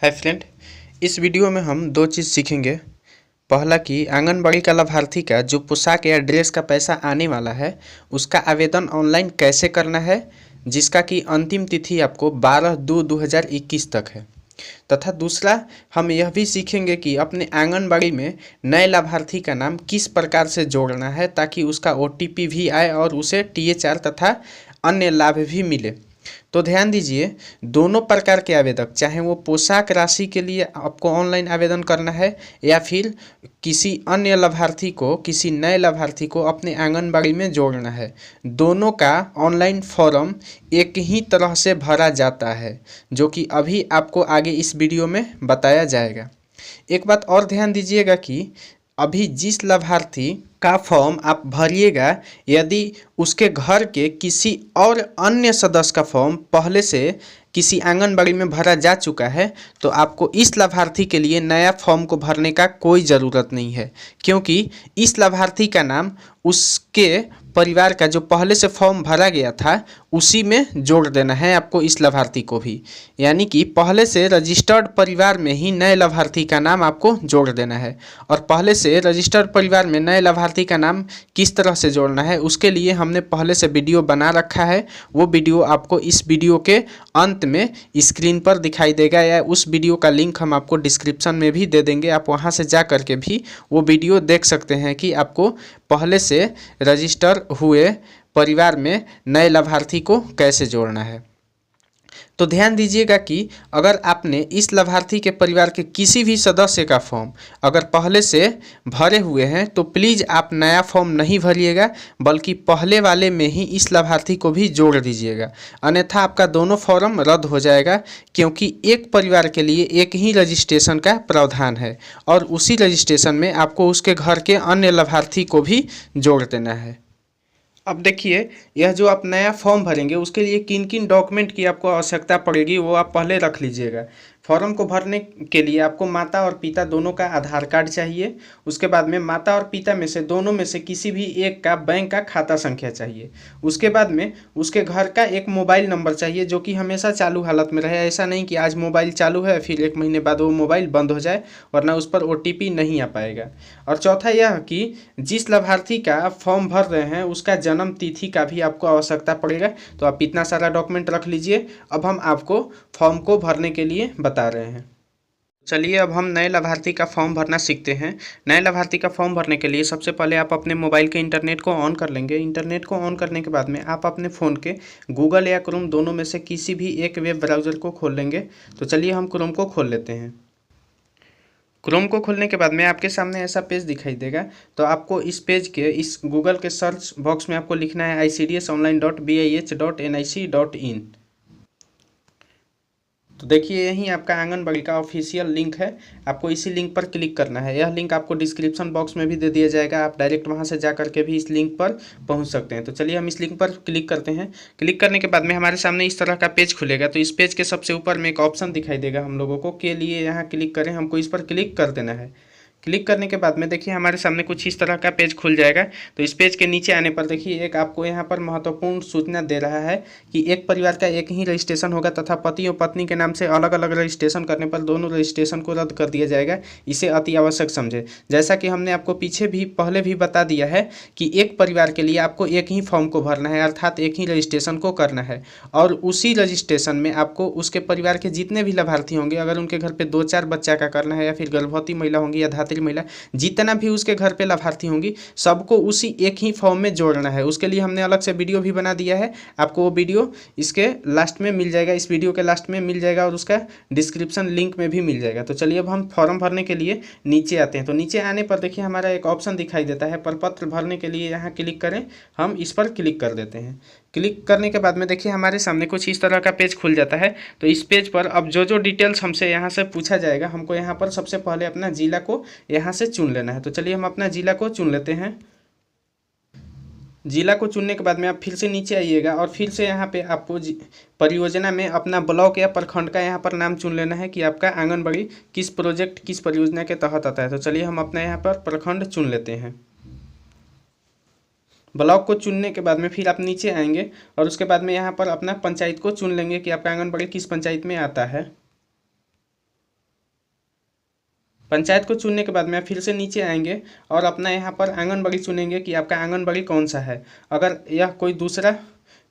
Hi friend, इस video में हम दो चीज़ सीखेंगे। पहला कि आंगनबाड़ी का लाभार्थी का जो पोशाक या ड्रेस का पैसा आने वाला है उसका आवेदन ऑनलाइन कैसे करना है, जिसका कि अंतिम तिथि आपको 12/2/2021 तक है। तथा दूसरा हम यह भी सीखेंगे कि अपने आंगनबाड़ी में नए लाभार्थी का नाम किस प्रकार से जोड़ना है ताकि उसका OTP भी आए और उसे THR तथा अन्य लाभ भी मिले। तो ध्यान दीजिए, दोनों प्रकार के आवेदक, चाहे वो पोशाक राशि के लिए आपको ऑनलाइन आवेदन करना है या फिर किसी अन्य लाभार्थी को, किसी नए लाभार्थी को अपने आंगनबाड़ी में जोड़ना है, दोनों का ऑनलाइन फॉर्म एक ही तरह से भरा जाता है, जो कि अभी आपको आगे इस वीडियो में बताया जाएगा। एक बात और ध्यान दीजिएगा कि अभी जिस लाभार्थी का फॉर्म आप भरिएगा, यदि उसके घर के किसी और अन्य सदस्य का फॉर्म पहले से किसी आंगनबाड़ी में भरा जा चुका है तो आपको इस लाभार्थी के लिए नया फॉर्म को भरने का कोई ज़रूरत नहीं है, क्योंकि इस लाभार्थी का नाम उसके परिवार का जो पहले से फॉर्म भरा गया था उसी में जोड़ देना है आपको इस लाभार्थी को भी। यानी कि पहले से रजिस्टर्ड परिवार में ही नए लाभार्थी का नाम आपको जोड़ देना है। और पहले से रजिस्टर्ड परिवार में नए लाभार्थी का नाम किस तरह से जोड़ना है उसके लिए हमने पहले से वीडियो बना रखा है। वो वीडियो आपको इस वीडियो के अंत में स्क्रीन पर दिखाई देगा, या उस वीडियो का लिंक हम आपको डिस्क्रिप्शन में भी दे देंगे। आप वहाँ से जा कर के भी वो वीडियो देख सकते हैं कि आपको पहले से रजिस्टर हुए परिवार में नए लाभार्थी को कैसे जोड़ना है। तो ध्यान दीजिएगा कि अगर आपने इस लाभार्थी के परिवार के किसी भी सदस्य का फॉर्म अगर पहले से भरे हुए हैं तो प्लीज़ आप नया फॉर्म नहीं भरिएगा, बल्कि पहले वाले में ही इस लाभार्थी को भी जोड़ दीजिएगा। अन्यथा आपका दोनों फॉर्म रद्द हो जाएगा, क्योंकि एक परिवार के लिए एक ही रजिस्ट्रेशन का प्रावधान है और उसी रजिस्ट्रेशन में आपको उसके घर के अन्य लाभार्थी को भी जोड़ देना है। अब देखिए, यह जो आप नया फॉर्म भरेंगे उसके लिए किन किन डॉक्यूमेंट की आपको आवश्यकता पड़ेगी वो आप पहले रख लीजिएगा। फॉर्म को भरने के लिए आपको माता और पिता दोनों का आधार कार्ड चाहिए। उसके बाद में माता और पिता में से दोनों में से किसी भी एक का बैंक का खाता संख्या चाहिए। उसके बाद में उसके घर का एक मोबाइल नंबर चाहिए जो कि हमेशा चालू हालत में रहे। ऐसा नहीं कि आज मोबाइल चालू है फिर 1 महीने बाद वो मोबाइल बंद हो जाए, वरना उस पर OTP नहीं आ पाएगा। और चौथा यह कि जिस लाभार्थी का आप फॉर्म भर रहे हैं उसका जन्म तिथि का भी आपको आवश्यकता पड़ेगा। तो आप इतना सारा डॉक्यूमेंट रख लीजिए। अब हम आपको फॉर्म को भरने के लिए बता रहे हैं। चलिए, अब हम नए लाभार्थी का फॉर्म भरना सीखते हैं। नए लाभार्थी का फॉर्म भरने के लिए सबसे पहले आप अपने मोबाइल के इंटरनेट को ऑन कर लेंगे। इंटरनेट को ऑन करने के बाद में आप अपने फ़ोन के गूगल या क्रोम दोनों में से किसी भी एक वेब ब्राउज़र को खोल लेंगे। तो चलिए हम क्रोम को खोल लेते हैं। क्रोम को खोलने के बाद में आपके सामने ऐसा पेज दिखाई देगा। तो आपको इस पेज के इस गूगल के सर्च बॉक्स में आपको लिखना है icdsonline.bih.nic.in। तो देखिए, यहीं आपका आंगनबाड़ी का ऑफिशियल लिंक है। आपको इसी लिंक पर क्लिक करना है। यह लिंक आपको डिस्क्रिप्शन बॉक्स में भी दे दिया जाएगा। आप डायरेक्ट वहां से जा करके भी इस लिंक पर पहुंच सकते हैं। तो चलिए हम इस लिंक पर क्लिक करते हैं। क्लिक करने के बाद में हमारे सामने इस तरह का पेज खुलेगा। तो इस पेज के सबसे ऊपर में एक ऑप्शन दिखाई देगा हम लोगों को, के लिए यहाँ क्लिक करें, हमको इस पर क्लिक कर देना है। क्लिक करने के बाद में देखिए हमारे सामने कुछ इस तरह का पेज खुल जाएगा। तो इस पेज के नीचे आने पर देखिए एक आपको यहाँ पर महत्वपूर्ण सूचना दे रहा है कि एक परिवार का एक ही रजिस्ट्रेशन होगा तथा पति और पत्नी के नाम से अलग अलग रजिस्ट्रेशन करने पर दोनों रजिस्ट्रेशन को रद्द कर दिया जाएगा। इसे अति आवश्यक समझे। जैसा कि हमने आपको पीछे भी पहले भी बता दिया है कि एक परिवार के लिए आपको एक ही फॉर्म को भरना है, अर्थात एक ही रजिस्ट्रेशन को करना है। और उसी रजिस्ट्रेशन में आपको उसके परिवार के जितने भी लाभार्थी होंगे, अगर उनके घर पर 2-4 बच्चा का करना है या फिर गर्भवती महिला होंगी या धात्री महिला, जितना भी उसके घर पे लाभार्थी होंगी सबको उसी एक ही फॉर्म में जोड़ना है। उसके लिए हमने अलग से वीडियो भी बना दिया है। आपको वो वीडियो इसके लास्ट में मिल जाएगा, इस वीडियो के लास्ट में मिल जाएगा और उसका डिस्क्रिप्शन लिंक में भी मिल जाएगा। तो चलिए अब हम फॉर्म भरने के लिए नीचे आते हैं। तो नीचे आने पर देखिए हमारा एक ऑप्शन दिखाई देता है, प्रपत्र भरने के लिए यहाँ क्लिक करें। हम इस पर क्लिक कर देते हैं। क्लिक करने के बाद में देखिए हमारे सामने कुछ इस तरह का पेज खुल जाता है। तो इस पेज पर अब जो डिटेल्स हमसे यहाँ से पूछा जाएगा, हमको यहाँ पर सबसे पहले अपना जिला को यहाँ से चुन लेना है। तो चलिए हम अपना जिला को चुन लेते हैं। जिला को चुनने के बाद में आप फिर से नीचे आइएगा और फिर से यहाँ पे आपको परियोजना में अपना ब्लॉक या प्रखंड का यहाँ पर नाम चुन लेना है कि आपका आंगनबाड़ी किस प्रोजेक्ट किस परियोजना के तहत आता है। तो चलिए हम अपना यहाँ पर प्रखंड चुन लेते हैं। ब्लॉक को चुनने के बाद में फिर आप नीचे आएंगे और उसके बाद में यहाँ पर अपना पंचायत को चुन लेंगे कि आपका आंगनबाड़ी किस पंचायत में आता है। पंचायत को चुनने के बाद में आप फिर से नीचे आएंगे और अपना यहाँ पर आंगनबाड़ी चुनेंगे कि आपका आंगनबाड़ी कौन सा है। अगर यह कोई दूसरा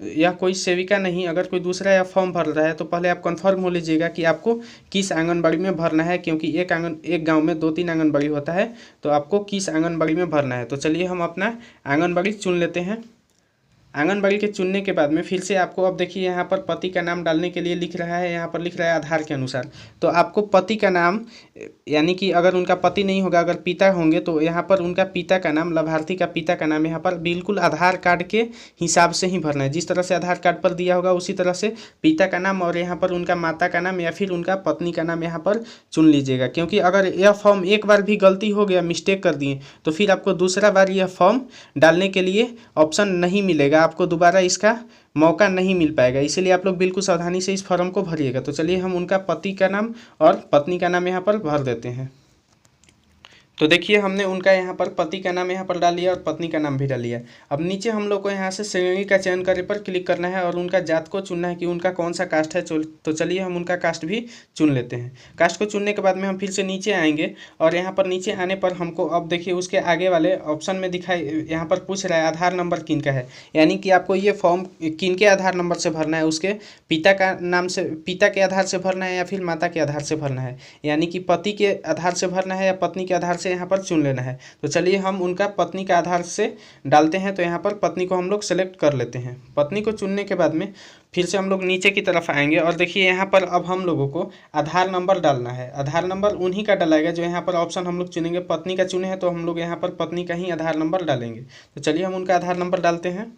या कोई सेविका नहीं, अगर कोई दूसरा या फॉर्म भर रहा है तो पहले आप कंफर्म हो लीजिएगा कि आपको किस आंगनबाड़ी में भरना है, क्योंकि एक गांव में 2-3 आंगनबाड़ी होता है, तो आपको किस आंगनबाड़ी में भरना है। तो चलिए हम अपना आंगनबाड़ी चुन लेते हैं। आंगनबाड़ी के चुनने के बाद में फिर से आपको अब देखिए यहाँ पर पति का नाम डालने के लिए लिख रहा है, यहाँ पर लिख रहा है आधार के अनुसार। तो आपको पति का नाम, यानी कि अगर उनका पति नहीं होगा, अगर पिता होंगे तो यहाँ पर उनका पिता का नाम, लाभार्थी का पिता का नाम यहाँ पर बिल्कुल आधार कार्ड के हिसाब से ही भरना है। जिस तरह से आधार कार्ड पर दिया होगा उसी तरह से पिता का नाम और यहाँ पर उनका माता का नाम या फिर उनका पत्नी का नाम यहाँ पर चुन लीजिएगा। क्योंकि अगर यह फॉर्म एक बार भी गलती हो गया, मिस्टेक कर दिए, तो फिर आपको दूसरा बार यह फॉर्म डालने के लिए ऑप्शन नहीं मिलेगा, आपको दोबारा इसका मौका नहीं मिल पाएगा। इसीलिए आप लोग बिल्कुल सावधानी से इस फॉर्म को भरिएगा। तो चलिए हम उनका पति का नाम और पत्नी का नाम यहाँ पर भर देते हैं। तो देखिए हमने उनका यहाँ पर पति का नाम यहाँ पर डाल लिया और पत्नी का नाम भी डाल लिया। अब नीचे हम लोग को यहाँ से श्रेणी का चयन करने पर क्लिक करना है और उनका जात को चुनना है कि उनका कौन सा कास्ट है। तो चलिए हम उनका कास्ट भी चुन लेते हैं। कास्ट को चुनने के बाद में हम फिर से नीचे आएंगे और यहाँ पर नीचे आने पर हमको अब देखिए उसके आगे वाले ऑप्शन में दिखाई, यहाँ पर पूछ रहा है आधार नंबर किन का है, यानी कि आपको ये फॉर्म किन के आधार नंबर से भरना है, उसके पिता का नाम से, पिता के आधार से भरना है या फिर माता के आधार से भरना है, यानी कि पति के आधार से भरना है या पत्नी के आधार से यहाँ पर चुन लेना है। तो चलिए हम उनका पत्नी का आधार से डालते हैं। तो यहाँ पर पत्नी को हम लोग सेलेक्ट कर लेते हैं। पत्नी को चुनने के बाद में फिर से हम लोग नीचे की तरफ आएंगे और देखिए यहाँ पर अब हम लोगों को आधार नंबर डालना है। आधार नंबर उन्हीं का डलाएगा जो यहाँ पर ऑप्शन हम लोग चुनेंगे। पत्नी का चुने हैं तो हम लोग यहाँ पर पत्नी का ही आधार नंबर डालेंगे। तो चलिए हम उनका आधार नंबर डालते हैं।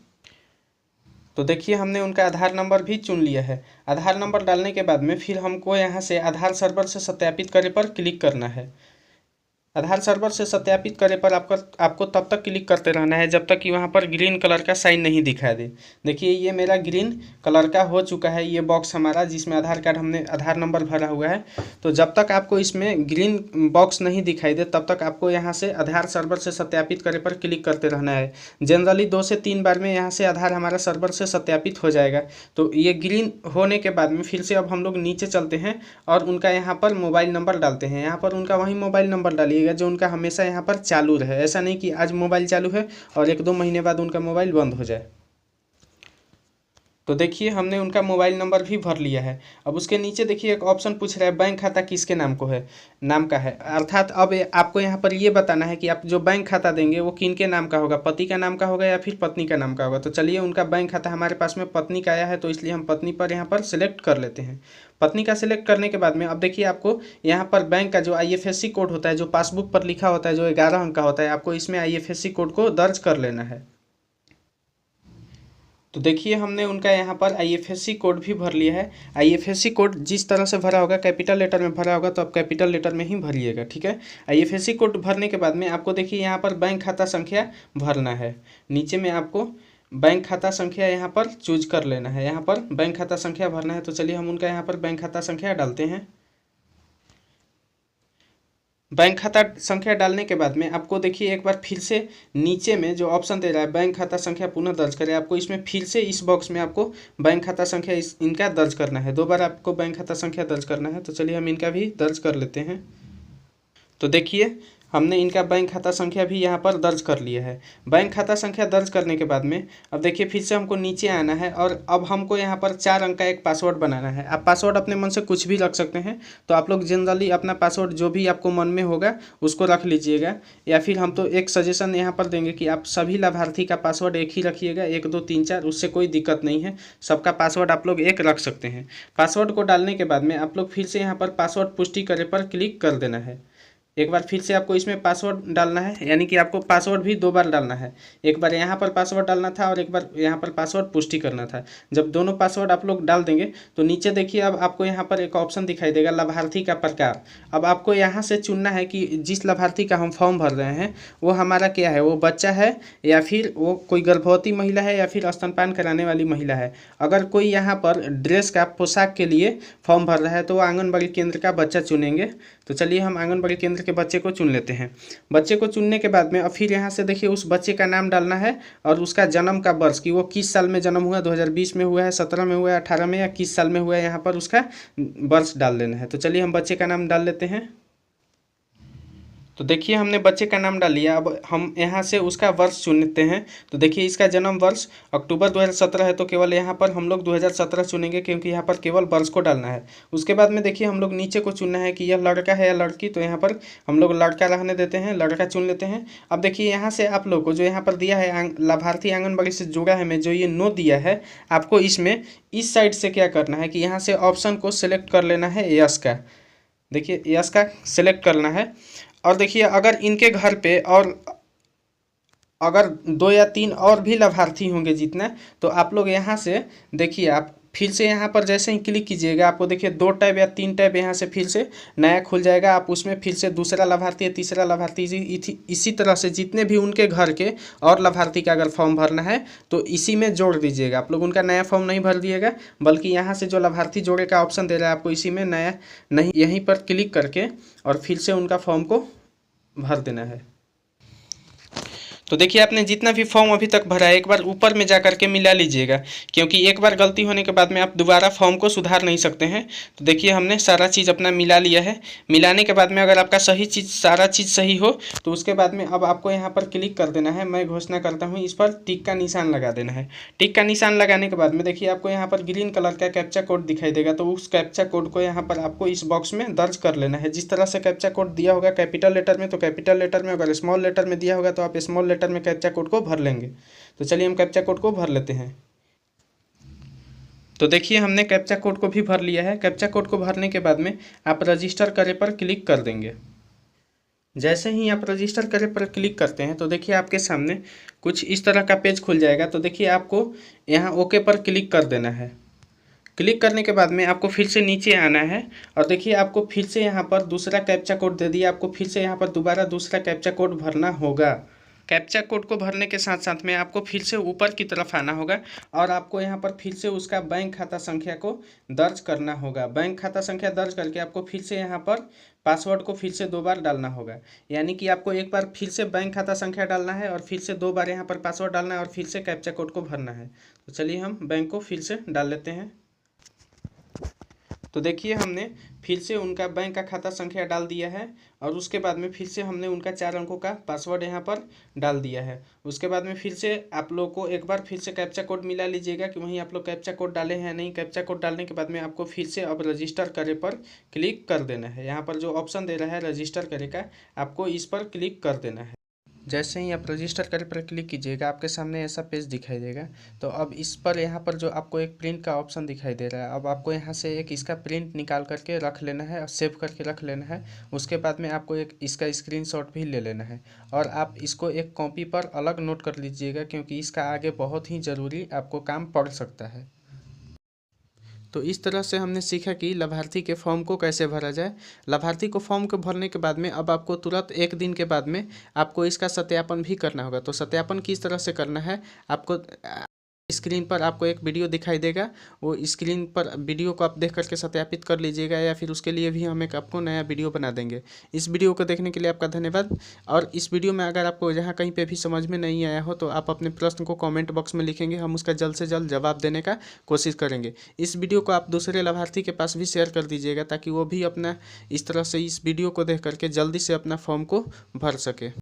तो देखिए हमने उनका आधार नंबर भी चुन लिया है। आधार नंबर डालने के बाद में फिर हमको यहाँ से आधार सर्वर से सत्यापित करे पर क्लिक करना है। आधार सर्वर से सत्यापित करे पर आपको तब तक क्लिक करते रहना है जब तक कि वहाँ पर ग्रीन कलर का साइन नहीं दिखाई दे। देखिए ये मेरा ग्रीन कलर का हो चुका है, ये बॉक्स हमारा जिसमें आधार कार्ड हमने आधार नंबर भरा हुआ है। तो जब तक आपको इसमें ग्रीन बॉक्स नहीं दिखाई दे तब तक आपको यहाँ से आधार सर्वर से सत्यापित करे पर क्लिक करते रहना है। जनरली 2 से 3 बार में यहाँ से आधार हमारा सर्वर से सत्यापित हो जाएगा। तो ये ग्रीन होने के बाद में फिर से अब हम लोग नीचे चलते हैं और उनका यहाँ पर मोबाइल नंबर डालते हैं। यहाँ पर उनका वही मोबाइल नंबर डालिए जो उनका हमेशा यहाँ पर चालू रहे। ऐसा नहीं कि आज मोबाइल चालू है और 1-2 महीने बाद उनका मोबाइल बंद हो जाए। तो देखिए हमने उनका मोबाइल नंबर भी भर लिया है। अब उसके नीचे देखिए एक ऑप्शन पूछ रहा है बैंक खाता किसके नाम को है, नाम का है। अर्थात अब आपको यहाँ पर ये बताना है कि आप जो बैंक खाता देंगे वो किन के नाम का होगा, पति का नाम का होगा या फिर पत्नी का नाम का होगा। तो चलिए उनका बैंक खाता हमारे पास में पत्नी का आया है तो इसलिए हम पत्नी पर यहाँ पर सिलेक्ट कर लेते हैं। पत्नी का सिलेक्ट करने के बाद में अब देखिए आपको यहाँ पर बैंक का जो IFSC कोड होता है, जो पासबुक पर लिखा होता है, जो 11 अंक का होता है, आपको इसमें IFSC कोड को दर्ज कर लेना है। तो देखिए हमने उनका यहाँ पर IFSC कोड भी भर लिया है। IFSC कोड जिस तरह से भरा होगा, कैपिटल लेटर में भरा होगा तो आप कैपिटल लेटर में ही भरिएगा, ठीक है। IFSC कोड भरने के बाद में आपको देखिए यहाँ पर बैंक खाता संख्या भरना है। नीचे में आपको बैंक खाता संख्या यहाँ पर चूज कर लेना है। यहाँ पर बैंक खाता संख्या भरना है। तो चलिए हम उनका यहाँ पर बैंक खाता संख्या डालते हैं। बैंक खाता संख्या डालने के बाद में आपको देखिए एक बार फिर से नीचे में जो ऑप्शन दे रहा है बैंक खाता संख्या पुनः दर्ज करें, आपको इसमें फिर से इस बॉक्स में आपको बैंक खाता संख्या इनका दर्ज करना है। 2 बार आपको बैंक खाता संख्या दर्ज करना है। तो चलिए हम इनका भी दर्ज कर लेते हैं। तो देखिए हमने इनका बैंक खाता संख्या भी यहाँ पर दर्ज कर लिया है। बैंक खाता संख्या दर्ज करने के बाद में अब देखिए फिर से हमको नीचे आना है और अब हमको यहाँ पर 4 अंक का एक पासवर्ड बनाना है। आप पासवर्ड अपने मन से कुछ भी रख सकते हैं। तो आप लोग जनरली अपना पासवर्ड जो भी आपको मन में होगा उसको रख लीजिएगा, या फिर हम तो एक सजेशन यहाँ पर देंगे कि आप सभी लाभार्थी का पासवर्ड एक ही रखिएगा, 1 2 3 4, उससे कोई दिक्कत नहीं है। सबका पासवर्ड आप लोग एक रख सकते हैं। पासवर्ड को डालने के बाद में आप लोग फिर से यहाँ पर पासवर्ड पुष्टि करे पर क्लिक कर देना है। एक बार फिर से आपको इसमें पासवर्ड डालना है, यानी कि आपको पासवर्ड भी 2 बार डालना है। एक बार यहाँ पर पासवर्ड डालना था और एक बार यहाँ पर पासवर्ड पुष्टि करना था। जब दोनों पासवर्ड आप लोग डाल देंगे तो नीचे देखिए अब आपको यहाँ पर एक ऑप्शन दिखाई देगा लाभार्थी का प्रकार। अब आपको यहाँ से चुनना है कि जिस लाभार्थी का हम फॉर्म भर रहे हैं वो हमारा क्या है, वो बच्चा है या फिर वो कोई गर्भवती महिला है या फिर स्तनपान कराने वाली महिला है। अगर कोई यहाँ पर ड्रेस का पोशाक के लिए फॉर्म भर रहा है तो वो आंगनबाड़ी केंद्र का बच्चा चुनेंगे। तो चलिए हम आंगनबाड़ी केंद्र के बच्चे को चुन लेते हैं। बच्चे को चुनने के बाद में अब फिर यहाँ से देखिए उस बच्चे का नाम डालना है और उसका जन्म का वर्ष कि वो किस साल में जन्म हुआ, 2020 में हुआ है, 17 में हुआ है, 18 में, या किस साल में हुआ है, यहाँ पर उसका वर्ष डाल देना है। तो चलिए हम बच्चे का नाम डाल लेते हैं। तो देखिए हमने बच्चे का नाम डाल लिया। अब हम यहाँ से उसका वर्ष चुनते हैं। तो देखिए इसका जन्म वर्ष अक्टूबर 2017 है, तो केवल यहाँ पर हम लोग 2017 चुनेंगे, क्योंकि यहाँ पर केवल वर्ष को डालना है। उसके बाद में देखिए हम लोग नीचे को चुनना है कि यह लड़का है या लड़की, तो यहाँ पर हम लोग लड़का रहने देते हैं, लड़का चुन लेते हैं। अब देखिए यहाँ से आप लोग को जो यहाँ पर दिया है लाभार्थी आंगनबाड़ी से जुड़ा है में जो ये नो दिया है, आपको इसमें इस साइड से क्या करना है कि यहाँ से ऑप्शन को सिलेक्ट कर लेना है यस का। देखिए यस का सिलेक्ट करना है। और देखिए अगर इनके घर पे और अगर 2 या 3 और भी लाभार्थी होंगे जितना, तो आप लोग यहाँ से देखिए आप फिर से यहाँ पर जैसे ही क्लिक कीजिएगा, आपको देखिए 2 टैब या 3 टैब यहाँ से फिर से नया खुल जाएगा। आप उसमें फिर से दूसरा लाभार्थी या तीसरा लाभार्थी इसी तरह से जितने भी उनके घर के और लाभार्थी का अगर फॉर्म भरना है तो इसी में जोड़ दीजिएगा। आप लोग उनका नया फॉर्म नहीं भर दिएगा, बल्कि यहाँ से जो लाभार्थी जोड़े का ऑप्शन दे रहा है आपको इसी में नया नहीं, यहीं पर क्लिक करके और फिर से उनका फॉर्म को भर देना है। तो देखिए आपने जितना भी फॉर्म अभी तक भरा है एक बार ऊपर में जा करके मिला लीजिएगा, क्योंकि एक बार गलती होने के बाद में आप दोबारा फॉर्म को सुधार नहीं सकते हैं। तो देखिए हमने सारा चीज़ अपना मिला लिया है। मिलाने के बाद में अगर आपका सारा चीज़ सही हो तो उसके बाद में अब आपको यहाँ पर क्लिक कर देना है। मैं घोषणा करता हूँ, इस पर टिक का निशान लगा देना है। टिक का निशान लगाने के बाद में देखिए आपको यहाँ पर ग्रीन कलर का कैप्चा कोड दिखाई देगा, तो उस कैप्चा कोड को यहाँ पर आपको इस बॉक्स में दर्ज कर लेना है। जिस तरह से कैप्चा कोड दिया होगा कैपिटल लेटर में तो कैपिटल लेटर में, अगर स्मॉल लेटर में दिया होगा तो आप स्मॉल लेटर में कैप्चा कोड को भर लेंगे। तो चलिए हम कैप्चा कोड को भर लेते हैं। तो देखिए हमने कैप्चा कोड को भी भर लिया है। कैप्चा कोड को भरने के बाद में आप रजिस्टर करे पर क्लिक कर देंगे। जैसे ही आप रजिस्टर करे पर क्लिक करते हैं तो देखिए आपके सामने कुछ इस तरह का पेज खुल जाएगा। तो देखिए आपको यहाँ ओके पर क्लिक कर देना है। क्लिक करने के बाद में आपको फिर से नीचे आना है और देखिए आपको फिर से यहाँ पर दूसरा कैप्चा कोड दे दिया। आपको फिर से यहाँ पर दोबारा दूसरा कैप्चा कोड भरना होगा। कैप्चा कोड को भरने के साथ साथ में आपको फिर से ऊपर की तरफ आना होगा और आपको यहाँ पर फिर से उसका बैंक खाता संख्या को दर्ज करना होगा। बैंक खाता संख्या दर्ज करके आपको फिर से यहाँ पर पासवर्ड को फिर से 2 बार डालना होगा। यानी कि आपको एक बार फिर से बैंक खाता संख्या डालना है और फिर से 2 बार यहाँ पर पासवर्ड डालना है और फिर से कैप्चा कोड को भरना है। तो चलिए हम बैंक को फिर से डाल लेते हैं। तो देखिए हमने फिर से उनका बैंक का खाता संख्या डाल दिया है और उसके बाद में फिर से हमने उनका 4 अंकों का पासवर्ड यहाँ पर डाल दिया है। उसके बाद में फिर से आप लोग को एक बार फिर से कैप्चा कोड मिला लीजिएगा कि वहीं आप लोग कैप्चा कोड डाले हैं नहीं। कैप्चा कोड डालने के बाद में आपको फिर से अब रजिस्टर करे पर क्लिक कर देना है। यहाँ पर जो ऑप्शन दे रहा है रजिस्टर करे का, आपको इस पर क्लिक कर देना है। जैसे ही आप रजिस्टर करे पर क्लिक कीजिएगा आपके सामने ऐसा पेज दिखाई देगा। तो अब इस पर यहाँ पर जो आपको एक प्रिंट का ऑप्शन दिखाई दे रहा है, अब आपको यहाँ से एक इसका प्रिंट निकाल करके रख लेना है और सेव करके रख लेना है। उसके बाद में आपको एक इसका स्क्रीनशॉट भी ले लेना है और आप इसको एक कॉपी पर अलग नोट कर लीजिएगा, क्योंकि इसका आगे बहुत ही ज़रूरी आपको काम पड़ सकता है। तो इस तरह से हमने सीखा कि लाभार्थी के फॉर्म को कैसे भरा जाए। लाभार्थी को फॉर्म को भरने के बाद में अब आपको तुरंत 1 दिन के बाद में आपको इसका सत्यापन भी करना होगा। तो सत्यापन किस तरह से करना है, आपको स्क्रीन पर आपको एक वीडियो दिखाई देगा, वो स्क्रीन पर वीडियो को आप देख करके सत्यापित कर लीजिएगा, या फिर उसके लिए भी हम एक आपको नया वीडियो बना देंगे। इस वीडियो को देखने के लिए आपका धन्यवाद। और इस वीडियो में अगर आपको जहाँ कहीं पे भी समझ में नहीं आया हो तो आप अपने प्रश्न को कमेंट बॉक्स में लिखेंगे, हम उसका जल्द से जल्द जवाब देने का कोशिश करेंगे। इस वीडियो को आप दूसरे लाभार्थी के पास भी शेयर कर दीजिएगा, ताकि वो भी अपना इस तरह से इस वीडियो को देख करके जल्दी से अपना फॉर्म को भर सके।